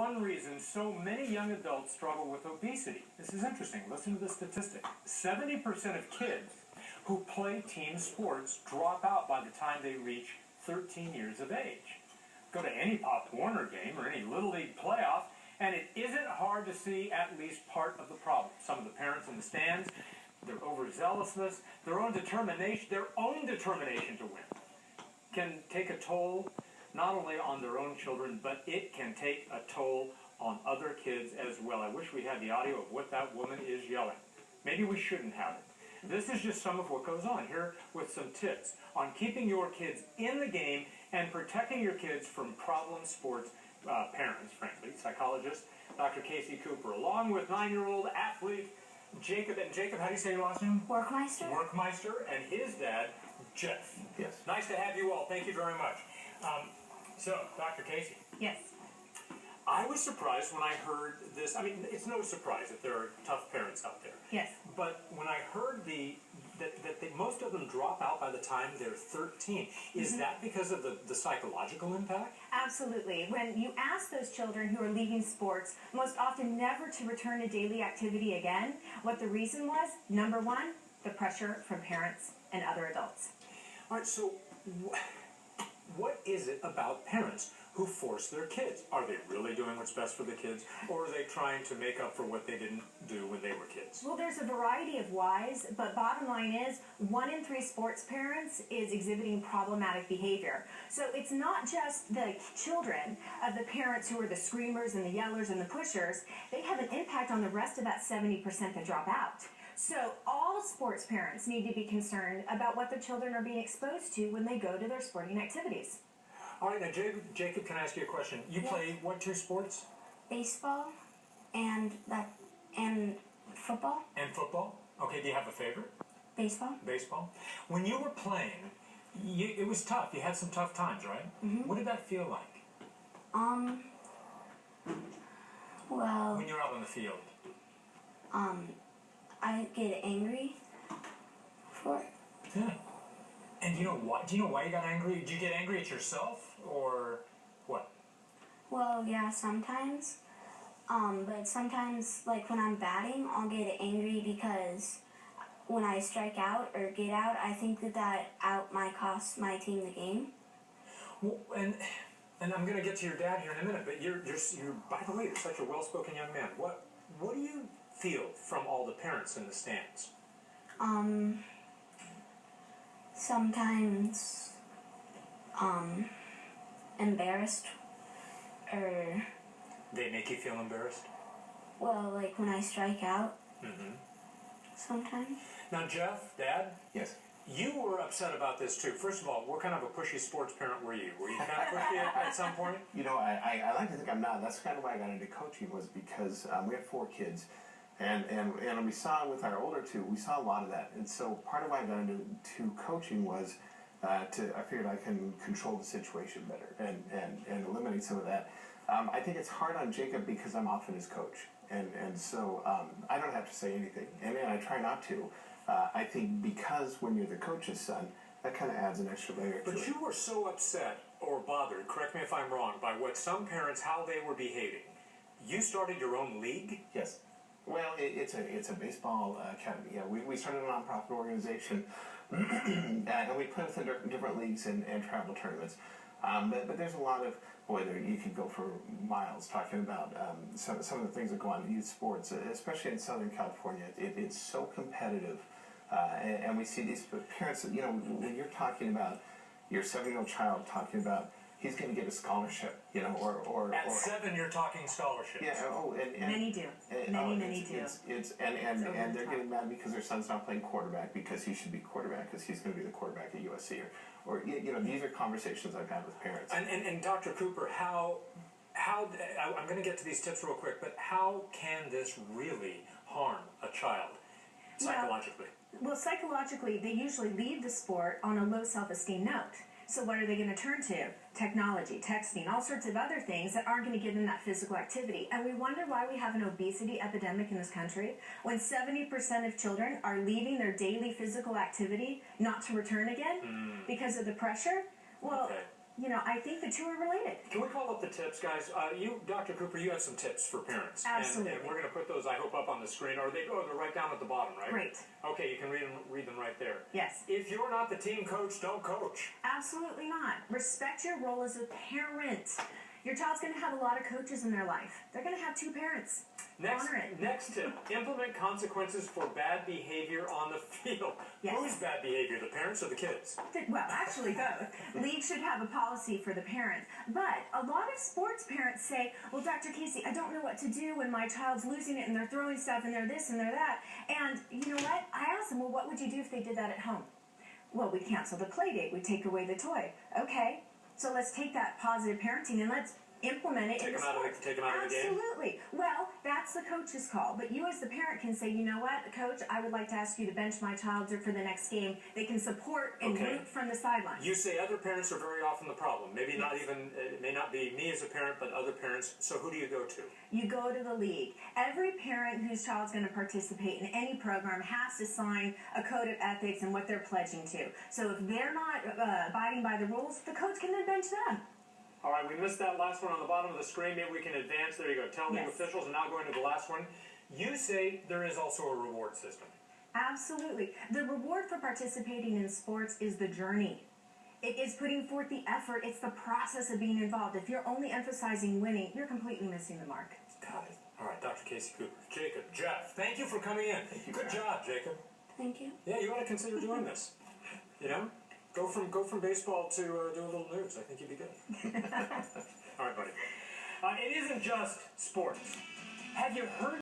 one reason so many young adults struggle with obesity. This is interesting. Listen to the statistic. 70% of kids who play team sports drop out by the time they reach 13 years of age. Go to any Pop Warner game or any Little League playoff, and it isn't hard to see at least part of the problem. Some of the parents in the stands, their overzealousness, their own determination to win can take a toll not only on their own children, but it can take a toll on other kids as well. I wish we had the audio of what that woman is yelling. Maybe we shouldn't have it. This is just some of what goes on here with some tips on keeping your kids in the game and protecting your kids from problem sports parents, frankly, psychologist Dr. Casey Cooper, along with 9-year-old athlete Jacob. And Jacob, how do you say your last name? Workmeister. Workmeister, and his dad, Jeff. Yes. Nice to have you all. Thank you very much. So, Dr. Casey. Yes. I was surprised when I heard this. I mean, it's no surprise that there are tough parents out there. Yes. But when I heard that most of them drop out by the time they're 13, is that because of the psychological impact? Absolutely. When you ask those children who are leaving sports, most often never to return to daily activity again, what the reason was, number one, the pressure from parents and other adults. All right, so what is it about parents who force their kids? Are they really doing what's best for the kids, or are they trying to make up for what they didn't do when they were kids? Well, there's a variety of whys, but bottom line is 1 in 3 sports parents is exhibiting problematic behavior. So it's not just the children of the parents who are the screamers and the yellers and the pushers. They have an impact on the rest of that 70% that drop out. So all sports parents need to be concerned about what their children are being exposed to when they go to their sporting activities. All right, now Jacob, can I ask you a question? You play what 2 sports? Baseball and football. And football? Okay, do you have a favorite? Baseball. Baseball. When you were playing, it was tough. You had some tough times, right? What did that feel like? Well, when you're out on the field? I get angry for it. Yeah. And do you know why you got angry? Did you get angry at yourself, or what? Well, yeah, sometimes. But sometimes, like when I'm batting, I'll get angry because when I strike out or get out, I think that out might cost my team the game. Well, and I'm going to get to your dad here in a minute, but you're by the way, you're such a well-spoken young man. What do you feel from all the parents in the stands? Sometimes, embarrassed, or... They make you feel embarrassed? Well, like when I strike out. Sometimes. Now, Jeff, Dad? Yes. You were upset about this, too. First of all, what kind of a pushy sports parent were you? Were you kind of pushy at some point? You know, I like to think I'm not. That's kind of why I got into coaching, was because we have 4 kids. And we saw with our older 2, we saw a lot of that. And so part of why I got into coaching was I figured I can control the situation better and eliminate some of that. I think it's hard on Jacob because I'm often his coach. And so I don't have to say anything. And I try not to. I think because when you're the coach's son, that kind of adds an extra layer to it. But you were so upset or bothered, correct me if I'm wrong, by what some parents, how they were behaving. You started your own league? Yes. Well, it's a baseball academy. Yeah, we started a nonprofit organization, and we play within different leagues and travel tournaments. But there's a lot of, you could go for miles talking about some of the things that go on in youth sports, especially in Southern California. It's so competitive, and we see these parents. You know, when you're talking about your 7-year-old child talking about he's going to get a scholarship, you know, or at 7 you're talking scholarships. Yeah. And many do. Many do. And they're getting mad because their son's not playing quarterback because he should be quarterback because he's going to be the quarterback at USC or you know, these are conversations I've had with parents. And Dr. Cooper, how I'm going to get to these tips real quick, but how can this really harm a child psychologically? Well, psychologically, they usually leave the sport on a low self-esteem note. So what are they going to turn to? Technology, texting, all sorts of other things that aren't going to give them that physical activity. And we wonder why we have an obesity epidemic in this country when 70% of children are leaving their daily physical activity not to return again because of the pressure. Well, I think the two are related. Can we call up the tips, guys? Dr. Cooper, you have some tips for parents. Absolutely. And we're going to put those, I hope, up on the screen. Or they're right down at the bottom, right? Great. Okay, you can read them right there. Yes. If you're not the team coach, don't coach. Absolutely not. Respect your role as a parent. Your child's going to have a lot of coaches in their life. They're going to have two parents. Honor it. Next tip, implement consequences for bad behavior on the field. Yes. Who's bad behavior, the parents or the kids? Well, actually both. Leagues should have a policy for the parents. But a lot of sports parents say, well, Dr. Casey, I don't know what to do when my child's losing it and they're throwing stuff and they're this and they're that. And you know what? I asked them, well, what would you do if they did that at home? Well, we'd cancel the play date. We'd take away the toy. Okay, so let's take that positive parenting and let's implement it in the sport. Take them out of the game? Absolutely. Well, that's the coach's call. But you as the parent can say, you know what, coach, I would like to ask you to bench my child for the next game. They can support and root from the sidelines. You say other parents are very often the problem. Maybe not even, it may not be me as a parent, but other parents. So who do you go to? You go to the league. Every parent whose child's going to participate in any program has to sign a code of ethics and what they're pledging to. So if they're not abiding by the rules, the coach can then bench them. All right, we missed that last one on the bottom of the screen. Maybe we can advance. There you go. Tell league officials, and now going to the last one. You say there is also a reward system. Absolutely. The reward for participating in sports is the journey. It is putting forth the effort. It's the process of being involved. If you're only emphasizing winning, you're completely missing the mark. Got it. All right, Dr. Casey Cooper, Jacob, Jeff, thank you for coming in. Good job, Jacob. Thank you. Yeah, you ought to consider doing this. Go from baseball to do a little news. I think you'd be good. All right, buddy. It isn't just sports. Have you heard